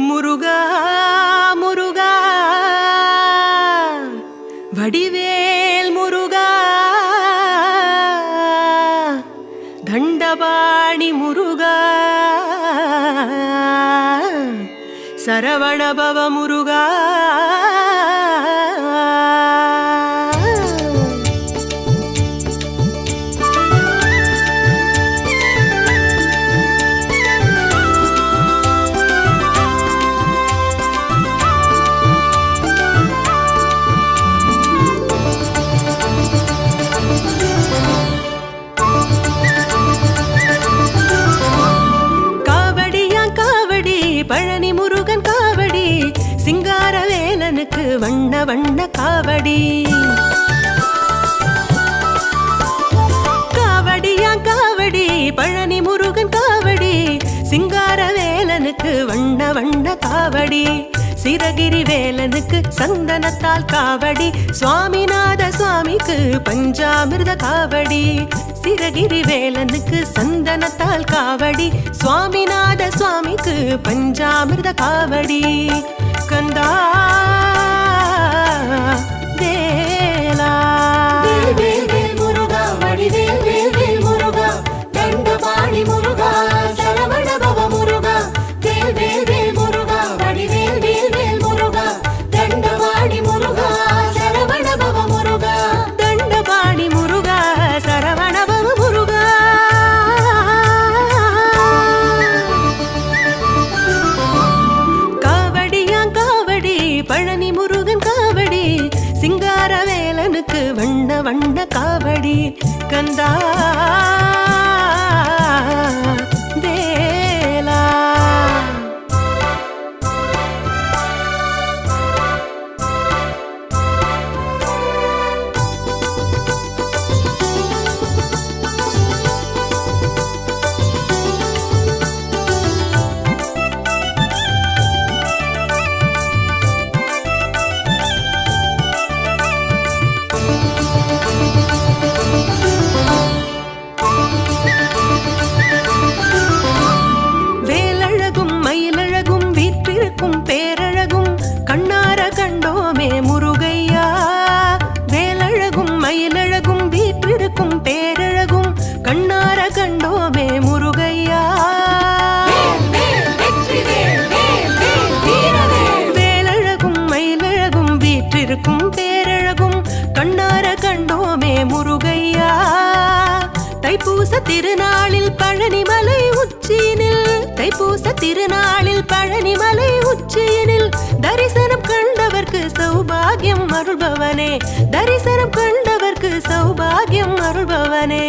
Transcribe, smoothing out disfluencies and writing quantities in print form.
முருகா முருகா வடிவேல் முருகா தண்டபாணி முருகா சரவணபவ முருகா பழனி முருகன் காவடி சிங்காரவேலனுக்கு வண்ண வண்ண காவடி காவடியா காவடி பழனி முருகன் காவடி சிங்காரவேலனுக்கு வண்ண வண்ண காவடி சிரகிரி வேலனுக்கு சந்தனத்தால் காவடி சுவாமிநாத சுவாமிக்கு பஞ்சாமிர்த காவடி சிரகிரி வேலனுக்கு சந்தனத்தால் காவடி சுவாமிநாத சுவாமிக்கு பஞ்சாமிர்த காவடி கந்தா வேலா முருகா வடிவேல் வேல் வேல் முருகா தண்டபாணி முருகா சரவணபவ முருகா வேல் வேல் வேல் முருகா வடிவேல் வேல் வேல் முருகா தண்டபாணி முருகா சரவணபவ முருகா தண்டபாணி முருகா சரவணபவ முருகா காவடியா காவடி பழனி முருகன் காவடி சிங்காரவேலனுக்கு வண்ண வண்ண காவடி கந்தா வேலா பேரழகும் கண்ணார கண்டோமே முருகையா வேலழகும் மயிலழகும் வீற்றிருக்கும் பேரழகும் கண்ணார கண்டோமே முருகையா வேலழகும் மயிலழகும் வீற்றிருக்கும் பேரழகும் கண்ணார கண்டோமே முருகையா தைப்பூச திருநாளில் பழனிமலை உச்சியினில் தைப்பூச திருநாளில் பழனிமலை உச்சியினில் தரிசனம் கண்டவர்க்கு சௌபாகியம் அருள்பவனே தரிசனம் கண்டவர்க்கு சௌபாகியம் அருள்பவனே